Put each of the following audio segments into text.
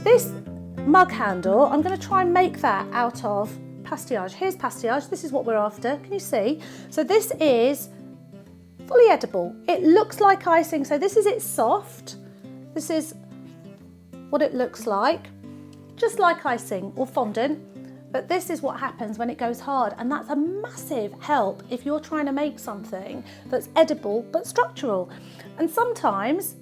this mug handle, I'm going to try and make that out of pastillage. Here's pastillage, this is what we're after, can you see? So this is fully edible. It looks like icing, so this is it soft. This is what it looks like, just like icing or fondant, but this is what happens when it goes hard, and that's a massive help if you're trying to make something that's edible but structural. And sometimes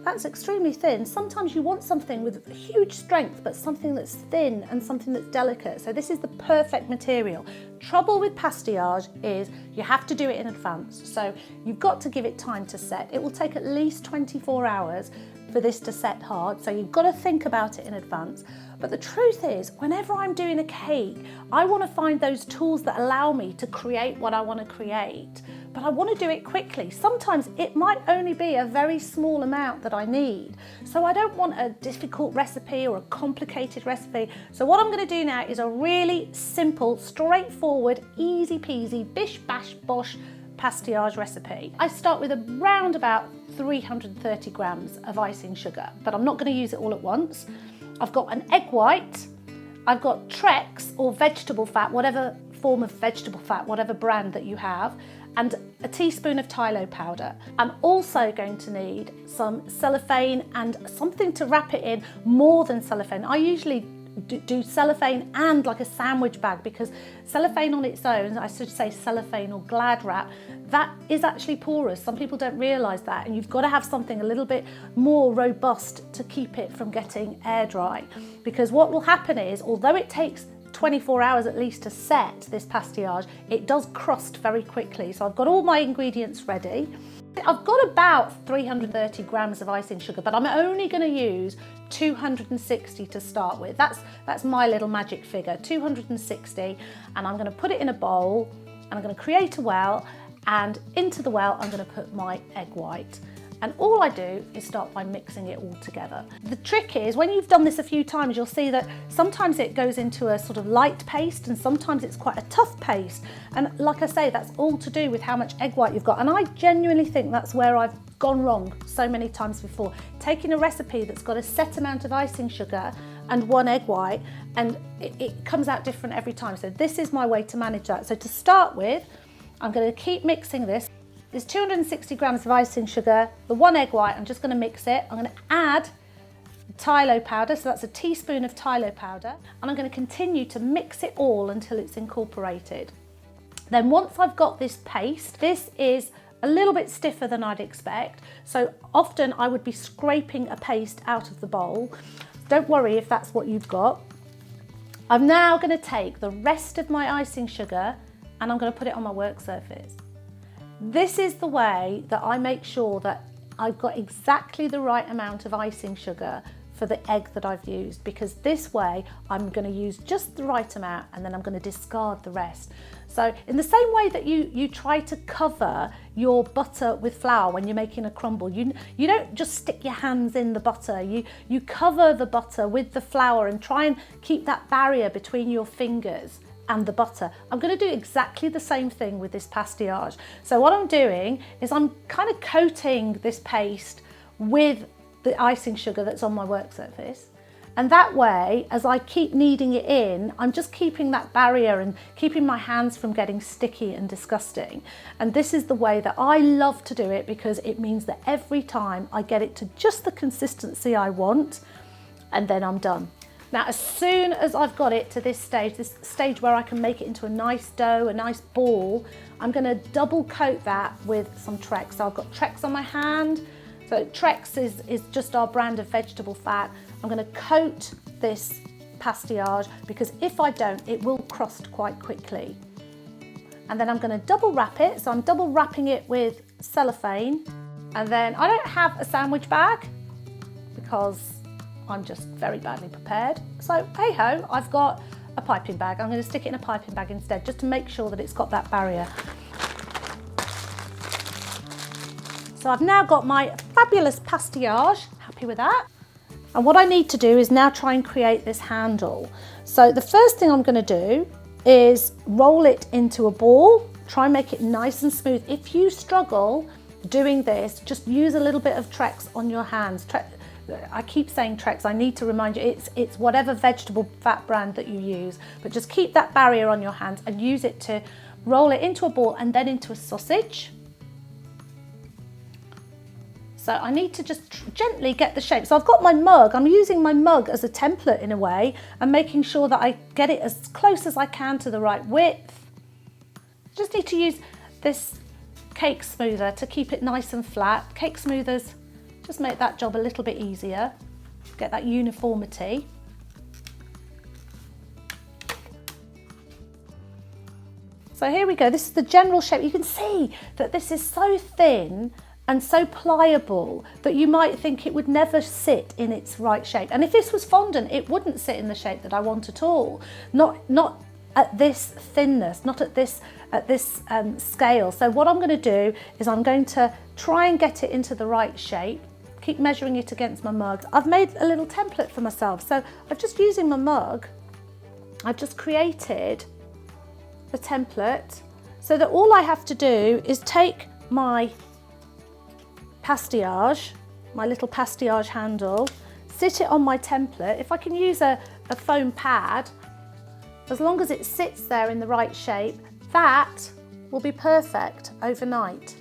that's extremely thin. Sometimes you want something with huge strength, but something that's thin and something that's delicate. So this is the perfect material. Trouble with pastillage is you have to do it in advance. So you've got to give it time to set. It will take at least 24 hours for this to set hard. So you've got to think about it in advance. But the truth is, whenever I'm doing a cake, I want to find those tools that allow me to create what I want to create. But I want to do it quickly. Sometimes it might only be a very small amount that I need. So I don't want a difficult recipe or a complicated recipe. So what I'm going to do now is a really simple, straightforward, easy peasy, bish bash bosh pastillage recipe. I start with around about 330 grams of icing sugar, but I'm not going to use it all at once. I've got an egg white, I've got Trex or vegetable fat, whatever form of vegetable fat, whatever brand that you have, and a teaspoon of tylo powder. I'm also going to need some cellophane and something to wrap it in, more than cellophane. I usually do cellophane and like a sandwich bag, because cellophane on its own, I should say cellophane or Glad wrap, that is actually porous. Some people don't realise that, and you've got to have something a little bit more robust to keep it from getting air dry. Because what will happen is, although it takes 24 hours at least to set this pastillage, it does crust very quickly. So I've got all my ingredients ready. I've got about 330 grams of icing sugar, but I'm only going to use 260 to start with. That's my little magic figure, 260, and I'm going to put it in a bowl, and I'm going to create a well, and into the well I'm going to put my egg white. And all I do is start by mixing it all together. The trick is, when you've done this a few times, you'll see that sometimes it goes into a sort of light paste and sometimes it's quite a tough paste. And like I say, that's all to do with how much egg white you've got. And I genuinely think that's where I've gone wrong so many times before. Taking a recipe that's got a set amount of icing sugar and one egg white, and it comes out different every time. So this is my way to manage that. So to start with, I'm going to keep mixing this. There's 260 grams of icing sugar, the one egg white, I'm just going to mix it. I'm going to add tylo powder, so that's a teaspoon of tylo powder, and I'm going to continue to mix it all until it's incorporated. Then once I've got this paste, this is a little bit stiffer than I'd expect, so often I would be scraping a paste out of the bowl. Don't worry if that's what you've got. I'm now going to take the rest of my icing sugar and I'm going to put it on my work surface. This is the way that I make sure that I've got exactly the right amount of icing sugar for the egg that I've used, because this way I'm going to use just the right amount and then I'm going to discard the rest. So in the same way that you try to cover your butter with flour when you're making a crumble, you don't just stick your hands in the butter, you cover the butter with the flour and try and keep that barrier between your fingers and the butter. I'm going to do exactly the same thing with this pastillage. So what I'm doing is I'm kind of coating this paste with the icing sugar that's on my work surface, and that way, as I keep kneading it in, I'm just keeping that barrier and keeping my hands from getting sticky and disgusting. And this is the way that I love to do it, because it means that every time I get it to just the consistency I want, and then I'm done. Now, as soon as I've got it to this stage where I can make it into a nice dough, a nice ball, I'm going to double coat that with some Trex. So I've got Trex on my hand. So Trex is just our brand of vegetable fat. I'm going to coat this pastillage, because if I don't, it will crust quite quickly. And then I'm going to double wrap it. So I'm double wrapping it with cellophane. And then I don't have a sandwich bag because I'm just very badly prepared. So hey ho, I've got a piping bag. I'm going to stick it in a piping bag instead, just to make sure that it's got that barrier. So I've now got my fabulous pastillage, happy with that. And what I need to do is now try and create this handle. So the first thing I'm going to do is roll it into a ball, try and make it nice and smooth. If you struggle doing this, just use a little bit of Trex on your hands. I keep saying Trex, I need to remind you, it's whatever vegetable fat brand that you use, but just keep that barrier on your hands and use it to roll it into a ball and then into a sausage. So I need to just gently get the shape. So I've got my mug, I'm using my mug as a template in a way and making sure that I get it as close as I can to the right width. Just need to use this cake smoother to keep it nice and flat. Cake smoothers just make that job a little bit easier, get that uniformity. So here we go, this is the general shape. You can see that this is so thin and so pliable that you might think it would never sit in its right shape. And if this was fondant, it wouldn't sit in the shape that I want at all. Not at this thinness, not at this scale. So what I'm going to do is I'm going to try and get it into the right shape, keep measuring it against my mug. I've made a little template for myself. So I'm just using my mug, I've just created the template so that all I have to do is take my pastillage, my little pastillage handle, sit it on my template. If I can use a foam pad, as long as it sits there in the right shape, that will be perfect overnight.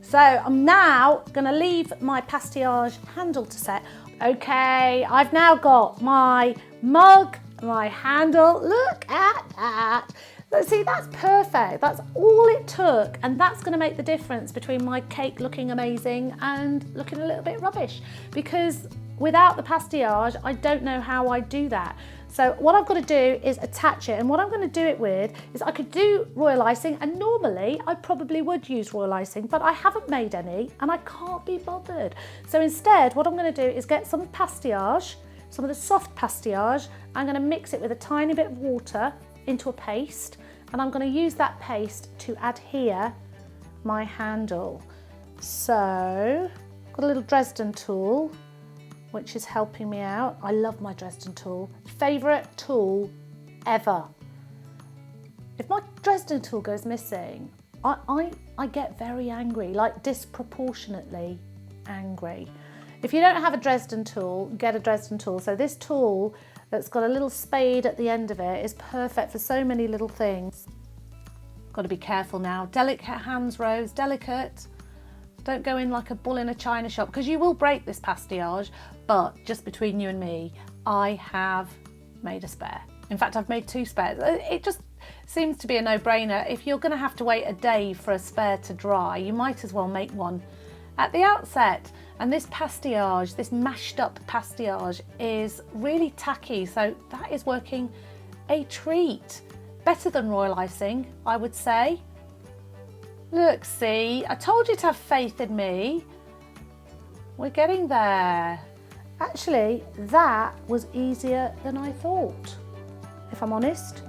So I'm now going to leave my pastillage handle to set. Okay, I've now got my mug, my handle. Look at that. See, that's perfect. That's all it took, and that's going to make the difference between my cake looking amazing and looking a little bit rubbish, because without the pastillage, I don't know how I do that. So what I've got to do is attach it, and what I'm going to do it with is I could do royal icing, and normally I probably would use royal icing, but I haven't made any and I can't be bothered. So instead, what I'm going to do is get some pastillage, some of the soft pastillage. I'm going to mix it with a tiny bit of water into a paste, and I'm going to use that paste to adhere my handle. So I've got a little Dresden tool which is helping me out. I love my Dresden tool, favourite tool ever. If my Dresden tool goes missing, I get very angry, like disproportionately angry. If you don't have a Dresden tool, get a Dresden tool. So this tool that's got a little spade at the end of it is perfect for so many little things. Got to be careful now. Delicate hands, Rose, delicate. Don't go in like a bull in a china shop, because you will break this pastillage. But just between you and me, I have made a spare. In fact, I've made 2 spares. It just seems to be a no-brainer. If you're going to have to wait a day for a spare to dry, you might as well make one at the outset. And this pastillage, this mashed up pastillage, is really tacky, so that is working a treat. Better than royal icing, I would say. Look, see, I told you to have faith in me. We're getting there. Actually, that was easier than I thought, if I'm honest.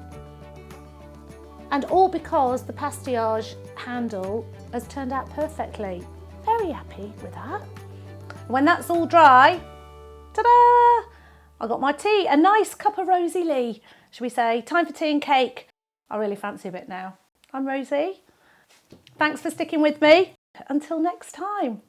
And all because the pastillage handle has turned out perfectly. Very happy with that. When that's all dry, ta-da! I got my tea, a nice cup of Rosie Lee, should we say. Time for tea and cake. I really fancy a bit now. I'm Rosie. Thanks for sticking with me. Until next time.